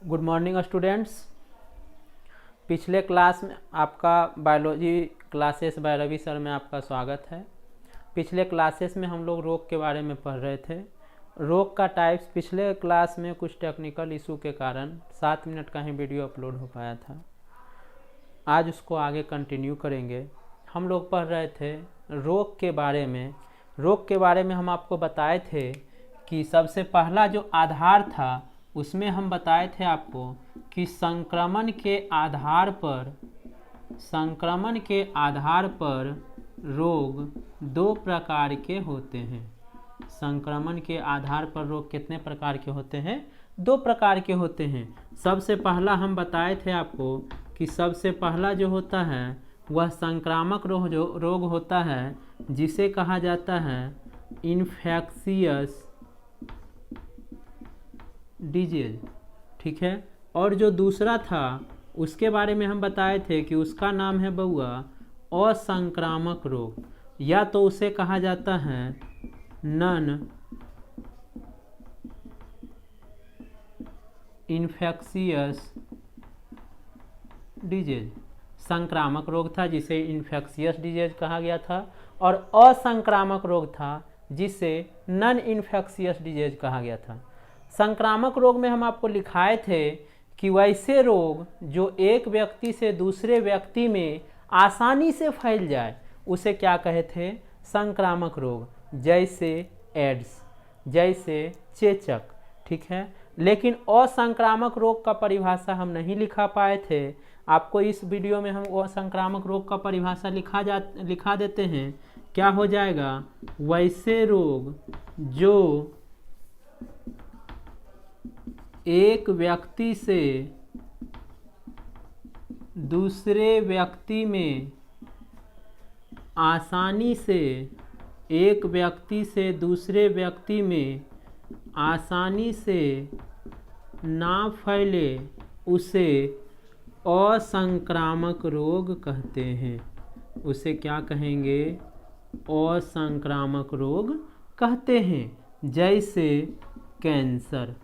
Good morning students. पिछले class में आपका biology classes by Ravi sir में आपका स्वागत है। पिछले क्लासेस में हम लोग रोग के बारे में पढ़ रहे थे। रोग का टाइप्स पिछले क्लास में कुछ टेक्निकल इशू के कारण 7 मिनट का ही वीडियो अपलोड हो पाया था। आज उसको आगे कंटिन्यू करेंगे। हम लोग पढ़ रहे थे रोग के बारे में। रोग के बारे में हम आपको बताए थे कि सबसे पहला जो आधार था उसमें हम बताए थे आपको कि संक्रमण के आधार पर रोग 2 प्रकार के होते हैं। संक्रमण के आधार पर रोग कितने प्रकार के होते हैं? 2 प्रकार के होते हैं। सबसे पहला हम बताए थे आपको कि सबसे पहला जो होता है वह संक्रामक रोग होता है जिसे कहा जाता है इन्फेक्शियस डिजीज। ठीक है। और जो दूसरा था उसके बारे में हम बताए थे कि उसका नाम है बउआ असंक्रामक रोग, या तो उसे कहा जाता है नॉन इन्फेक्शियस डिजीज। संक्रामक रोग था जिसे इन्फेक्शियस डिजीज कहा गया था, और असंक्रामक रोग था जिसे नॉन इन्फेक्शियस डिजीज कहा गया था। संक्रामक रोग में हम आपको लिखाए थे कि वैसे रोग जो एक व्यक्ति से दूसरे व्यक्ति में आसानी से फैल जाए उसे क्या कहे थे? संक्रामक रोग। जैसे एड्स, जैसे चेचक। ठीक है। लेकिन असंक्रामक रोग का परिभाषा हम नहीं लिखा पाए थे। आपको इस वीडियो में हम असंक्रामक रोग का परिभाषा लिखा देते हैं। क्या हो जाएगा? वैसे रोग जो एक व्यक्ति से दूसरे व्यक्ति में आसानी से आसानी से ना फैले उसे असंक्रामक रोग कहते हैं। उसे क्या कहेंगे? असंक्रामक रोग कहते हैं। जैसे कैंसर।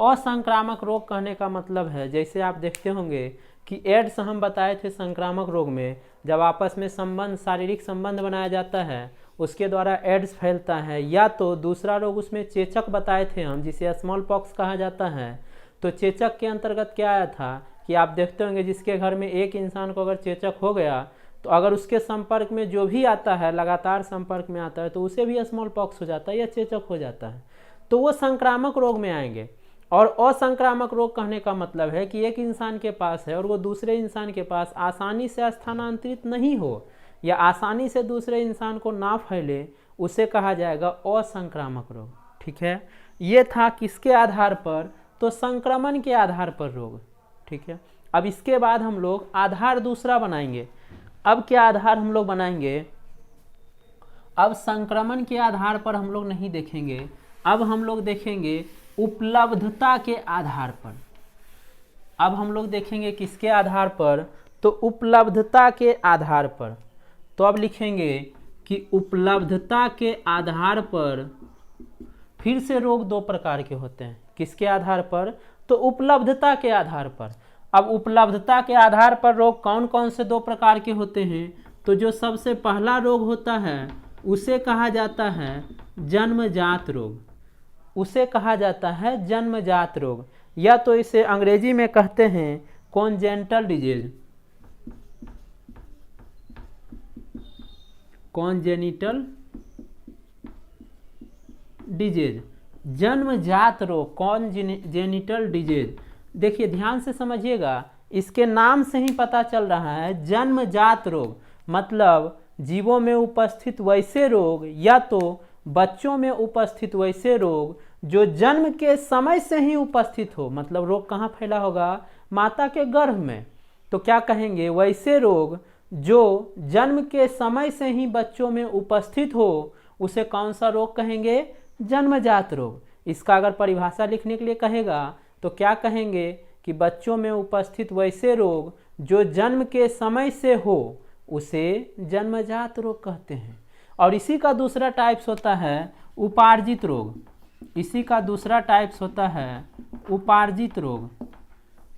असंक्रामक रोग कहने का मतलब है, जैसे आप देखते होंगे कि एड्स हम बताए थे संक्रामक रोग में, जब आपस में शारीरिक संबंध बनाया जाता है उसके द्वारा एड्स फैलता है। या तो दूसरा रोग उसमें चेचक बताए थे हम, जिसे स्मॉल पॉक्स कहा जाता है। तो चेचक के अंतर्गत क्या आया था कि आप देखते होंगे जिसके घर में एक इंसान को अगर चेचक हो गया तो अगर उसके संपर्क में जो भी आता है, लगातार संपर्क में आता है, तो उसे भी स्मॉल पॉक्स हो जाता है या चेचक हो जाता है। तो वो संक्रामक रोग में आएंगे। और असंक्रामक रोग कहने का मतलब है कि एक इंसान के पास है और वो दूसरे इंसान के पास आसानी से स्थानांतरित नहीं हो या आसानी से दूसरे इंसान को ना फैले, उसे कहा जाएगा असंक्रामक रोग। ठीक है। ये था किसके आधार पर? तो संक्रमण के आधार पर रोग। ठीक है। अब इसके बाद हम लोग आधार दूसरा बनाएंगे। अब क्या आधार हम लोग बनाएंगे? अब संक्रमण के आधार पर हम लोग नहीं देखेंगे, अब हम लोग देखेंगे उपलब्धता के आधार पर। अब हम लोग देखेंगे किसके आधार पर? तो उपलब्धता के आधार पर। तो अब लिखेंगे कि उपलब्धता के आधार पर फिर से रोग 2 प्रकार के होते हैं। किसके आधार पर? तो उपलब्धता के आधार पर। अब उपलब्धता के आधार पर रोग कौन कौन से 2 प्रकार के होते हैं? तो जो सबसे पहला रोग होता है उसे कहा जाता है जन्मजात रोग। उसे कहा जाता है जन्मजात रोग, या तो इसे अंग्रेजी में कहते हैं कॉन्जेनिटल डिजीज। कॉन्जेनिटल डिजीज, जन्मजात रोग, कॉन्जेनिटल डिजीज। देखिए ध्यान से समझिएगा, इसके नाम से ही पता चल रहा है जन्मजात रोग मतलब जीवों में उपस्थित वैसे रोग या तो बच्चों में उपस्थित वैसे रोग जो जन्म के समय से ही उपस्थित हो। मतलब रोग कहाँ फैला होगा? माता के गर्भ में। तो क्या कहेंगे? वैसे रोग जो जन्म के समय से ही बच्चों में उपस्थित हो उसे कौन सा रोग कहेंगे? जन्मजात रोग। इसका अगर परिभाषा लिखने के लिए कहेगा तो क्या कहेंगे कि बच्चों में उपस्थित वैसे रोग जो जन्म के समय से हो उसे जन्मजात रोग कहते हैं। और इसी का दूसरा टाइप्स होता है उपार्जित रोग। इसी का दूसरा टाइप्स होता है उपार्जित रोग।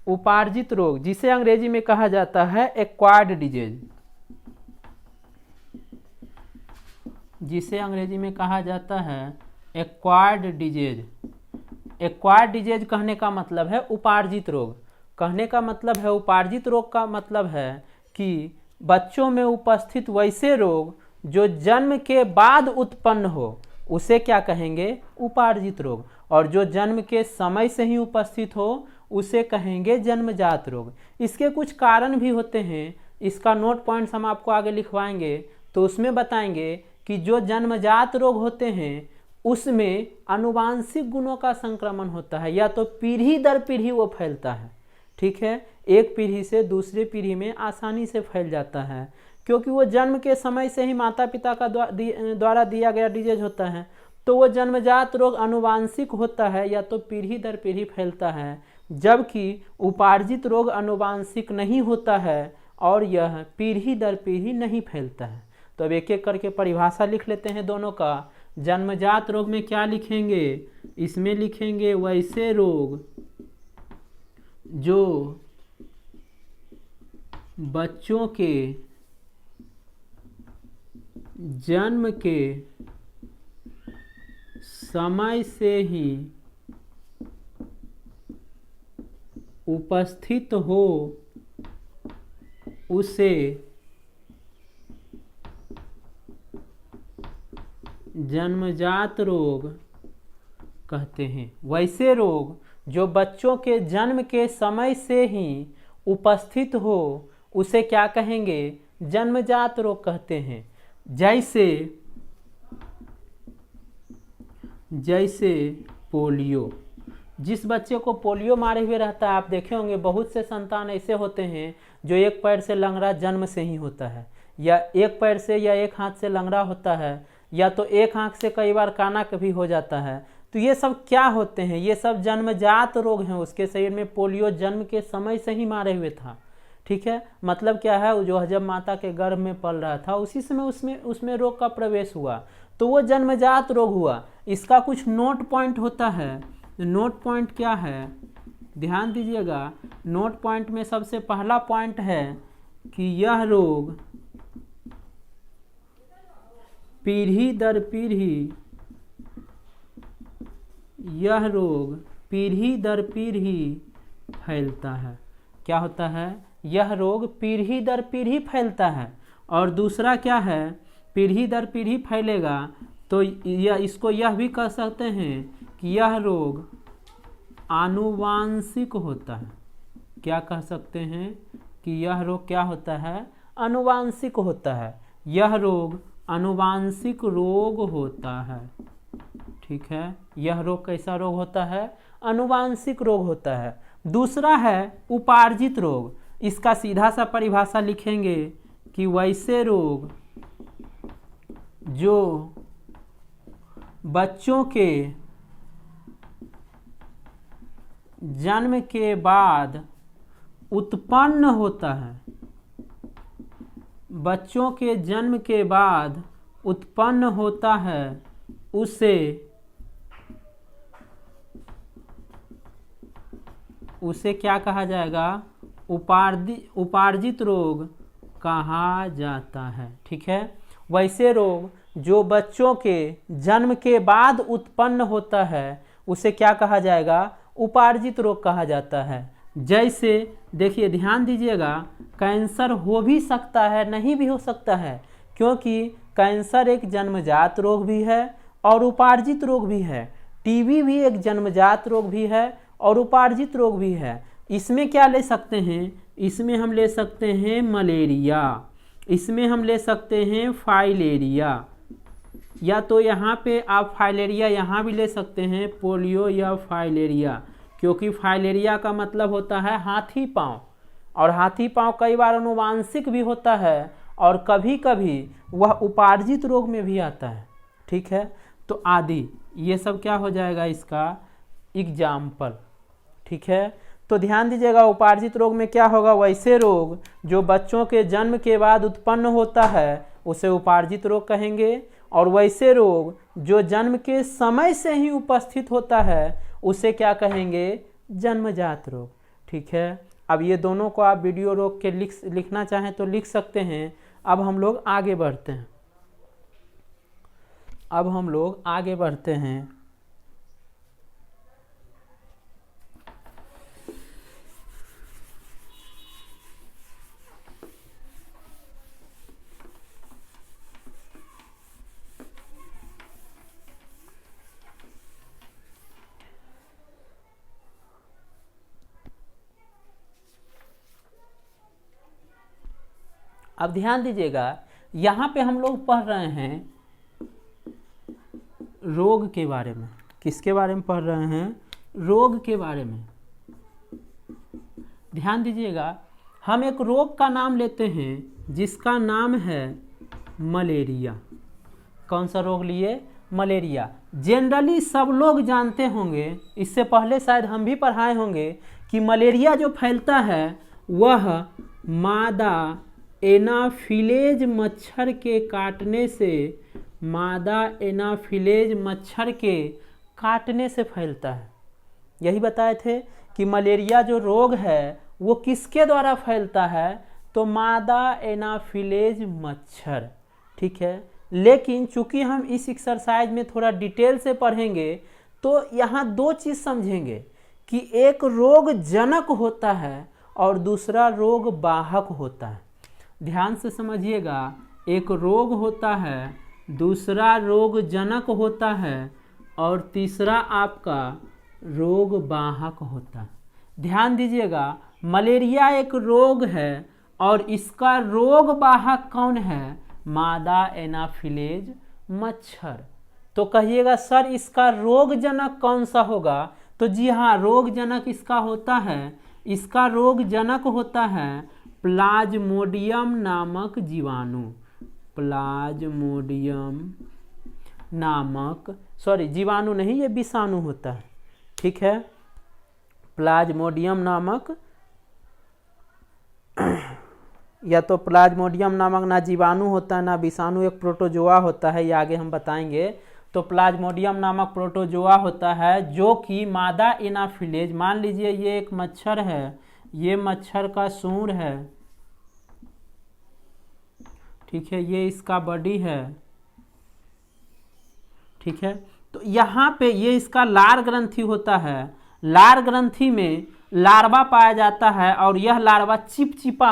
उपार्जित रोग जिसे अंग्रेजी में कहा जाता है एक्वायर्ड डिजीज, जिसे अंग्रेजी में कहा जाता है एक्वायर्ड डिजीज। एक्वायर्ड डिजीज कहने का मतलब है उपार्जित रोग। कहने का मतलब है उपार्जित रोग का मतलब है कि बच्चों में उपस्थित वैसे रोग जो जन्म के बाद उत्पन्न हो उसे क्या कहेंगे, उपार्जित रोग। और जो जन्म के समय से ही उपस्थित हो उसे कहेंगे जन्मजात रोग। इसके कुछ कारण भी होते हैं, इसका नोट पॉइंट्स हम आपको आगे लिखवाएंगे, तो उसमें बताएंगे कि जो जन्मजात रोग होते हैं उसमें आनुवांशिक गुणों का संक्रमण होता है, या तो पीढ़ी दर पीढ़ी वो फैलता है। ठीक है, एक पीढ़ी से दूसरी पीढ़ी में आसानी से फैल जाता है, क्योंकि वो जन्म के समय से ही माता पिता का द्वारा दिया गया डिजीज होता है। तो वो जन्मजात रोग आनुवांशिक होता है, या तो पीढ़ी दर पीढ़ी फैलता है, जबकि उपार्जित रोग आनुवांशिक नहीं होता है और यह पीढ़ी दर पीढ़ी नहीं फैलता है। तो अब एक एक करके परिभाषा लिख लेते हैं दोनों का। जन्मजात रोग में क्या लिखेंगे, इसमें लिखेंगे वैसे रोग जो बच्चों के जन्म के समय से ही उपस्थित हो उसे जन्मजात रोग कहते हैं। वैसे रोग जो बच्चों के जन्म के समय से ही उपस्थित हो उसे क्या कहेंगे, जन्मजात रोग कहते हैं। जैसे पोलियो। जिस बच्चे को पोलियो मारे हुए रहता है, आप देखे होंगे बहुत से संतान ऐसे होते हैं जो एक पैर से लंगड़ा जन्म से ही होता है, या एक पैर से या एक हाथ से लंगड़ा होता है, या तो एक आंख से कई बार काना कभी हो जाता है। तो ये सब क्या होते हैं, ये सब जन्मजात रोग हैं। उसके शरीर में पोलियो जन्म के समय से ही मारे हुए था। ठीक है, मतलब क्या है, जो जब माता के गर्भ में पल रहा था उसी समय उसमें रोग का प्रवेश हुआ, तो वो जन्मजात रोग हुआ। इसका कुछ नोट पॉइंट होता है। नोट पॉइंट क्या है, ध्यान दीजिएगा। नोट पॉइंट में सबसे पहला पॉइंट है कि यह रोग पीढ़ी दर पीढ़ी, यह रोग पीढ़ी दर पीढ़ी फैलता है। क्या होता है, यह रोग पीढ़ी दर पीढ़ी फैलता है। और दूसरा क्या है, पीढ़ी दर पीढ़ी फैलेगा तो इसको यह भी कह सकते हैं कि यह रोग आनुवांशिक होता है। क्या कह सकते हैं कि यह रोग क्या होता है, आनुवांशिक होता है। यह रोग आनुवांशिक रोग होता है। ठीक है, यह रोग कैसा रोग होता है, आनुवांशिक रोग होता है। दूसरा है उपार्जित रोग। इसका सीधा सा परिभाषा लिखेंगे कि वैसे रोग जो बच्चों के जन्म के बाद उत्पन्न होता है, बच्चों के जन्म के बाद उत्पन्न होता है, उसे क्या कहा जाएगा, उपार्जित रोग कहा जाता है। ठीक है, वैसे रोग जो बच्चों के जन्म के बाद उत्पन्न होता है उसे क्या कहा जाएगा, उपार्जित रोग कहा जाता है। जैसे देखिए, ध्यान दीजिएगा, कैंसर हो भी सकता है, नहीं भी हो सकता है, क्योंकि कैंसर एक जन्मजात रोग भी है और उपार्जित रोग भी है। टीबी भी एक जन्मजात रोग भी है और उपार्जित रोग भी है। इसमें क्या ले सकते हैं, इसमें हम ले सकते हैं मलेरिया, इसमें हम ले सकते हैं फाइलेरिया, या तो यहाँ पे आप फाइलेरिया यहाँ भी ले सकते हैं, पोलियो या फाइलेरिया, क्योंकि फाइलेरिया का मतलब होता है हाथी पाँव, और हाथी पाँव कई बार आनुवांशिक भी होता है और कभी कभी वह उपार्जित रोग में भी आता है। ठीक है, तो आदि ये सब क्या हो जाएगा, इसका एग्जाम्पल। ठीक है, तो ध्यान दीजिएगा, उपार्जित रोग में क्या होगा, वैसे रोग जो बच्चों के जन्म के बाद उत्पन्न होता है उसे उपार्जित रोग कहेंगे, और वैसे रोग जो जन्म के समय से ही उपस्थित होता है उसे क्या कहेंगे, जन्मजात रोग। ठीक है। अब ये दोनों को आप वीडियो रोक के लिखना चाहें तो लिख सकते हैं। अब हम लोग आगे बढ़ते हैं। अब ध्यान दीजिएगा, यहाँ पे हम लोग पढ़ रहे हैं रोग के बारे में। किसके बारे में पढ़ रहे हैं? रोग के बारे में। ध्यान दीजिएगा, हम एक रोग का नाम लेते हैं जिसका नाम है मलेरिया। कौन सा रोग लिए? मलेरिया। जनरली सब लोग जानते होंगे, इससे पहले शायद हम भी पढ़ाए होंगे कि मलेरिया जो फैलता है वह मादा एनाफिलेज मच्छर के काटने से फैलता है। यही बताए थे कि मलेरिया जो रोग है वो किसके द्वारा फैलता है? तो मादा एनाफिलेज मच्छर। ठीक है, लेकिन चूंकि हम इस एक्सरसाइज में थोड़ा डिटेल से पढ़ेंगे तो यहाँ दो चीज़ समझेंगे कि एक रोग जनक होता है और दूसरा रोग वाहक होता है। ध्यान से समझिएगा, एक रोग होता है, दूसरा रोग जनक होता है और तीसरा आपका रोग वाहक होता है। ध्यान दीजिएगा, मलेरिया एक रोग है और इसका रोग वाहक कौन है? मादा एनाफिलेज मच्छर। तो कहिएगा सर इसका रोग जनक कौन सा होगा? तो जी हाँ, रोग जनक इसका होता है, इसका रोग जनक होता है प्लाज्मोडियम नामक जीवाणु। प्लाज्मोडियम नामक, सॉरी जीवाणु नहीं, ये विषाणु होता है। ठीक है, प्लाज्मोडियम नामक, या तो प्लाज्मोडियम नामक ना जीवाणु होता है ना विषाणु, एक प्रोटोजोआ होता है, ये आगे हम बताएंगे। तो प्लाज्मोडियम नामक प्रोटोजोआ होता है जो कि मादा एनाफिलेज, मान लीजिए ये एक मच्छर है, ये मच्छर का सूंड है। ठीक है, ये इसका बॉडी है। ठीक है, तो यहाँ पे ये इसका लार ग्रंथि होता है। लार ग्रंथि में लार्वा पाया जाता है और यह लार्वा चिपचिपा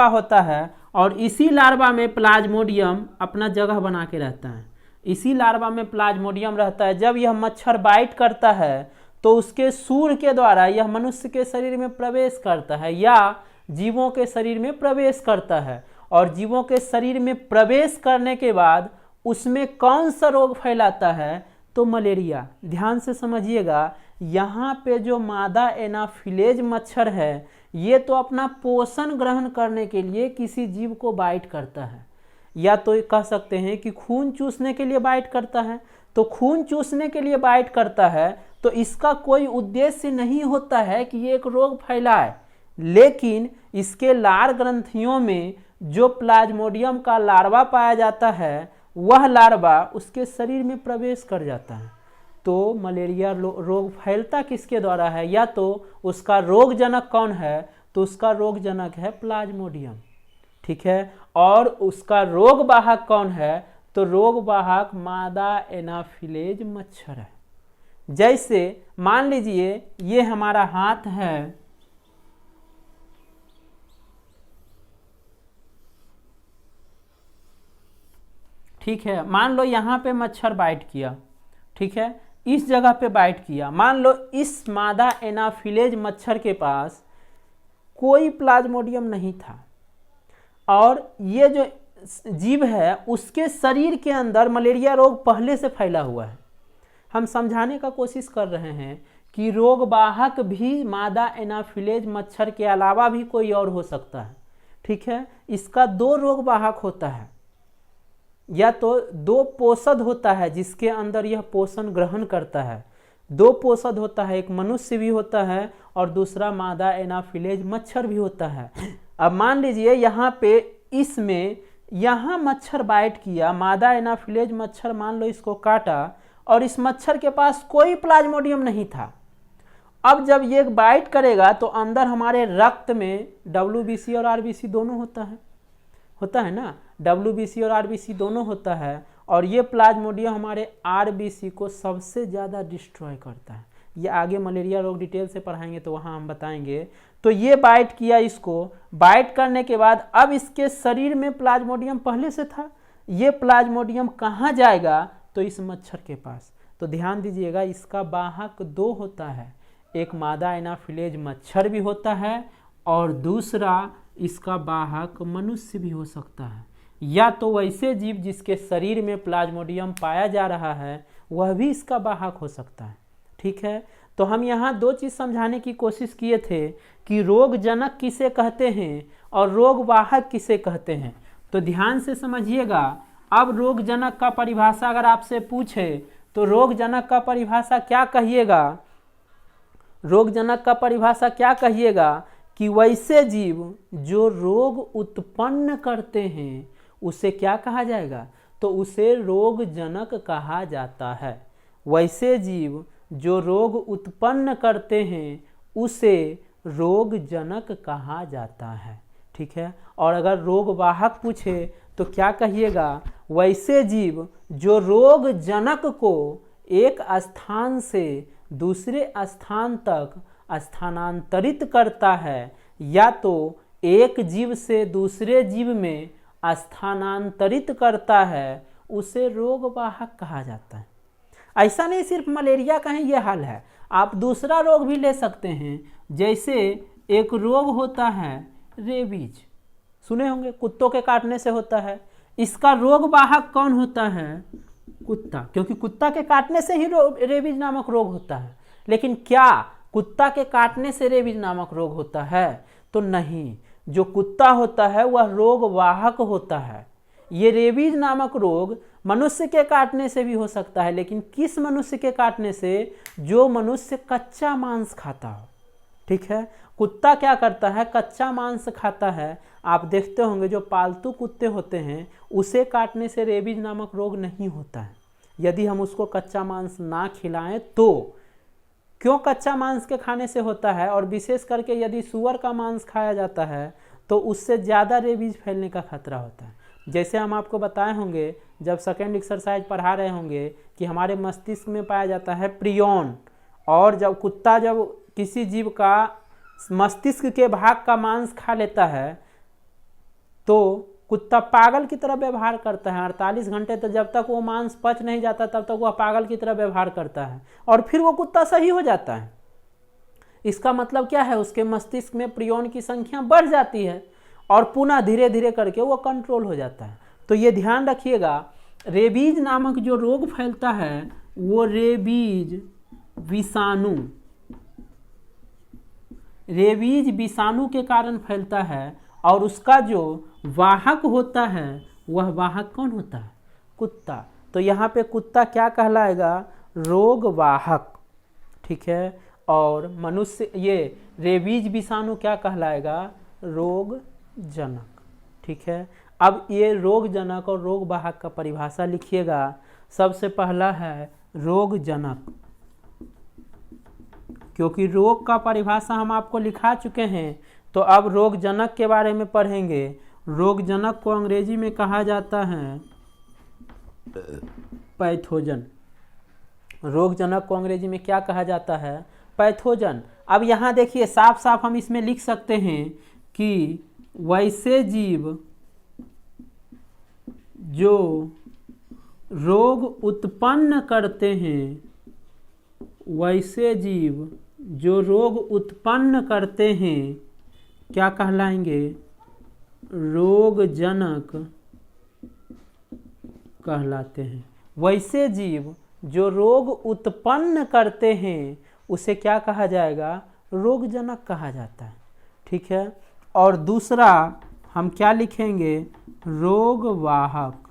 होता है और इसी लार्वा में प्लाज्मोडियम अपना जगह बना के रहता है। इसी लार्वा में प्लाज्मोडियम रहता है। जब यह मच्छर बाइट करता है तो उसके सूर के द्वारा यह मनुष्य के शरीर में प्रवेश करता है या जीवों के शरीर में प्रवेश करता है, और जीवों के शरीर में प्रवेश करने के बाद उसमें कौन सा रोग फैलाता है? तो मलेरिया। ध्यान से समझिएगा, यहाँ पे जो मादा एनाफिलेज मच्छर है ये तो अपना पोषण ग्रहण करने के लिए किसी जीव को बाइट करता है, या तो कह सकते हैं कि खून चूसने के लिए बाइट करता है। तो खून चूसने के लिए बाइट करता है तो इसका कोई उद्देश्य नहीं होता है कि ये एक रोग फैलाए, लेकिन इसके लार ग्रंथियों में जो प्लाज्मोडियम का लार्वा पाया जाता है वह लार्वा उसके शरीर में प्रवेश कर जाता है। तो मलेरिया रोग फैलता किसके द्वारा है? या तो उसका रोग जनक कौन है? तो उसका रोग जनक है प्लाज्मोडियम। ठीक है, और उसका रोग वाहक कौन है? तो रोग वाहक मादा एनाफिलेज मच्छर है। जैसे मान लीजिए ये हमारा हाथ है, ठीक है, मान लो यहाँ पे मच्छर बाइट किया, ठीक है, इस जगह पे बाइट किया। मान लो इस मादा एनाफिलेज मच्छर के पास कोई प्लाज्मोडियम नहीं था और ये जो जीव है उसके शरीर के अंदर मलेरिया रोग पहले से फैला हुआ है। हम समझाने का कोशिश कर रहे हैं कि रोग वाहक भी मादा एनाफिलेज मच्छर के अलावा भी कोई और हो सकता है। ठीक है, इसका दो रोग वाहक होता है, या तो दो पोषद होता है जिसके अंदर यह पोषण ग्रहण करता है। दो पोषद होता है, एक मनुष्य भी होता है और दूसरा मादा एनाफिलेज मच्छर भी होता है। अब मान लीजिए यहाँ पे इसमें यहाँ मच्छर बाइट किया, मादा एनाफिलेज मच्छर मान लो इसको काटा और इस मच्छर के पास कोई प्लाज्मोडियम नहीं था। अब जब ये बाइट करेगा तो अंदर हमारे रक्त में WBC और RBC दोनों होता है ना, WBC और RBC दोनों होता है, और ये प्लाज्मोडियम हमारे RBC को सबसे ज़्यादा डिस्ट्रॉय करता है। ये आगे मलेरिया रोग डिटेल से पढ़ाएंगे तो वहाँ हम बताएंगे। तो ये बाइट किया, इसको बाइट करने के बाद अब इसके शरीर में प्लाज्मोडियम पहले से था, ये प्लाज्मोडियम कहाँ जाएगा, तो इस मच्छर के पास। तो ध्यान दीजिएगा, इसका वाहक 2 होता है, एक मादा एनाफिलेज मच्छर भी होता है और दूसरा इसका वाहक मनुष्य भी हो सकता है, या तो वैसे जीव जिसके शरीर में प्लाज्मोडियम पाया जा रहा है वह भी इसका वाहक हो सकता है। ठीक है, तो हम यहाँ 2 चीज़ समझाने की कोशिश किए थे कि रोगजनक किसे कहते हैं और रोगवाहक किसे कहते हैं। तो ध्यान से समझिएगा। अब रोगजनक का परिभाषा अगर आपसे पूछे तो रोगजनक का परिभाषा क्या कहिएगा, रोगजनक का परिभाषा क्या कहिएगा कि वैसे जीव जो रोग उत्पन्न करते हैं उसे क्या कहा जाएगा, तो उसे रोगजनक कहा जाता है। वैसे जीव जो रोग उत्पन्न करते हैं उसे रोगजनक कहा जाता है। ठीक है, और अगर रोगवाहक पूछे तो क्या कहिएगा, वैसे जीव जो रोगजनक को एक स्थान से दूसरे स्थान तक स्थानांतरित करता है या तो एक जीव से दूसरे जीव में स्थानांतरित करता है उसे रोगवाहक कहा जाता है। ऐसा नहीं सिर्फ मलेरिया का ही ये हाल है, आप दूसरा रोग भी ले सकते हैं। जैसे एक रोग होता है रेबीज, सुने होंगे, कुत्तों के काटने से होता है। इसका रोगवाहक कौन होता है, कुत्ता, क्योंकि कुत्ता के काटने से ही रेबीज नामक रोग होता है। लेकिन क्या कुत्ता के काटने से रेबीज नामक रोग होता है, तो नहीं, जो कुत्ता होता है वह रोगवाहक होता है। ये रेबीज नामक रोग मनुष्य के काटने से भी हो सकता है, लेकिन किस मनुष्य के काटने से, जो मनुष्य कच्चा मांस खाता हो। ठीक है, कुत्ता क्या करता है, कच्चा मांस खाता है। आप देखते होंगे जो पालतू कुत्ते होते हैं उसे काटने से रेबीज नामक रोग नहीं होता है, यदि हम उसको कच्चा मांस ना खिलाएं तो। क्यों कच्चा मांस के खाने से होता है, और विशेष करके यदि सूअर का मांस खाया जाता है तो उससे ज़्यादा रेबीज फैलने का खतरा होता है। जैसे हम आपको बताए होंगे जब सेकेंड एक्सरसाइज पढ़ा रहे होंगे कि हमारे मस्तिष्क में पाया जाता है प्रियन, और जब कुत्ता जब किसी जीव का मस्तिष्क के भाग का मांस खा लेता है तो कुत्ता पागल की तरह व्यवहार करता है। 48 घंटे तक जब तक वो मांस पच नहीं जाता तब तक वह पागल की तरह व्यवहार करता है, और फिर वो कुत्ता सही हो जाता है। इसका मतलब क्या है, उसके मस्तिष्क में प्रियन की संख्या बढ़ जाती है और पुनः धीरे धीरे करके वो कंट्रोल हो जाता है। तो ये ध्यान रखिएगा, रेबीज नामक जो रोग फैलता है वो रेबीज विषाणु के कारण फैलता है, और उसका जो वाहक होता है वह वाहक कौन होता है, कुत्ता। तो यहाँ पे कुत्ता क्या कहलाएगा, रोगवाहक। ठीक है, और मनुष्य ये रेबीज विषाणु क्या कहलाएगा, रोगजनक। ठीक है, अब ये रोगजनक और रोगवाहक का परिभाषा लिखिएगा। सबसे पहला है रोगजनक, क्योंकि रोग का परिभाषा हम आपको लिखा चुके हैं, तो अब रोगजनक के बारे में पढ़ेंगे। रोगजनक को अंग्रेजी में कहा जाता है पैथोजन। रोगजनक को अंग्रेजी में क्या कहा जाता है, पैथोजन। अब यहाँ देखिए साफ साफ हम इसमें लिख सकते हैं कि वैसे जीव जो रोग उत्पन्न करते हैं, वैसे जीव जो रोग उत्पन्न करते हैं क्या कहलाएंगे, रोगजनक कहलाते हैं। वैसे जीव जो रोग उत्पन्न करते हैं उसे क्या कहा जाएगा, रोगजनक कहा जाता है। ठीक है, और दूसरा हम क्या लिखेंगे, रोगवाहक।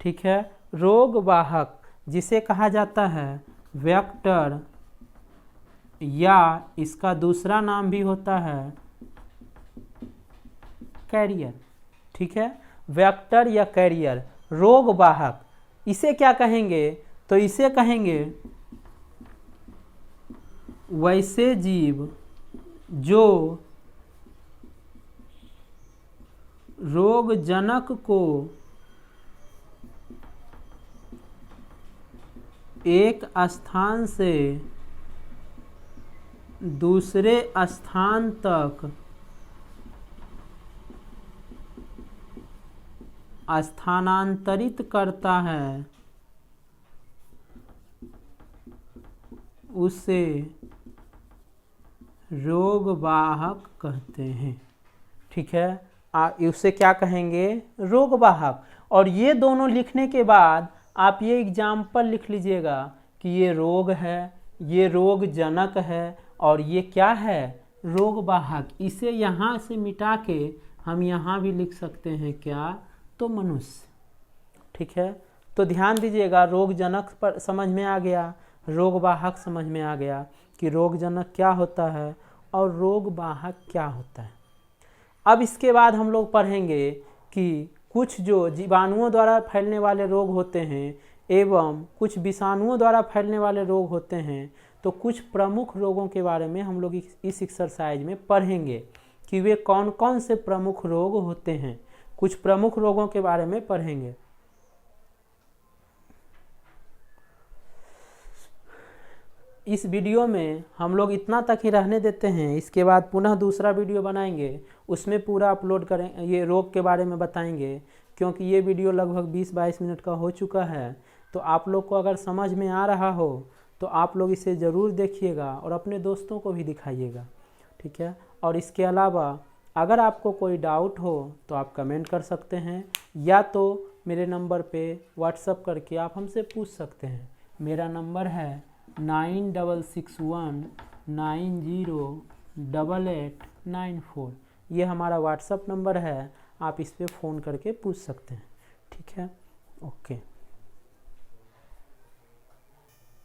ठीक है, रोगवाहक जिसे कहा जाता है वेक्टर, या इसका दूसरा नाम भी होता है कैरियर। ठीक है, वेक्टर या कैरियर, रोगवाहक। इसे क्या कहेंगे, तो इसे कहेंगे वैसे जीव जो रोगजनक को एक स्थान से दूसरे स्थान तक स्थानांतरित करता है उसे रोगवाहक कहते हैं। ठीक है, उसे क्या कहेंगे? रोगवाहक। और ये दोनों लिखने के बाद आप ये एग्जाम्पल लिख लीजिएगा कि ये रोग है, ये रोगजनक है, और ये क्या है? रोगवाहक। इसे यहाँ से मिटा के हम यहाँ भी लिख सकते हैं क्या? तो मनुष्य। ठीक है, तो ध्यान दीजिएगा, रोगजनक पर समझ में आ गया, रोगवाहक समझ में आ गया कि रोगजनक क्या होता है और रोगवाहक क्या होता है। अब इसके बाद हम लोग पढ़ेंगे कि कुछ जो जीवाणुओं द्वारा फैलने वाले रोग होते हैं एवं कुछ विषाणुओं द्वारा फैलने वाले रोग होते हैं, तो कुछ प्रमुख रोगों के बारे में हम लोग इस एक्सरसाइज में पढ़ेंगे कि वे कौन कौन से प्रमुख रोग होते हैं। कुछ प्रमुख रोगों के बारे में पढ़ेंगे। इस वीडियो में हम लोग इतना तक ही रहने देते हैं, इसके बाद पुनः दूसरा वीडियो बनाएंगे, उसमें पूरा अपलोड करें, ये रोग के बारे में बताएंगे, क्योंकि ये वीडियो लगभग 20-22 मिनट का हो चुका है। तो आप लोग को अगर समझ में आ रहा हो तो आप लोग इसे ज़रूर देखिएगा और अपने दोस्तों को भी दिखाइएगा। ठीक है, और इसके अलावा अगर आपको कोई डाउट हो तो आप कमेंट कर सकते हैं, या तो मेरे नंबर पे व्हाट्सअप करके आप हमसे पूछ सकते हैं। मेरा नंबर है 9661908894। ये हमारा व्हाट्सअप नंबर है, आप इस पर फ़ोन करके पूछ सकते हैं। ठीक है, ओके।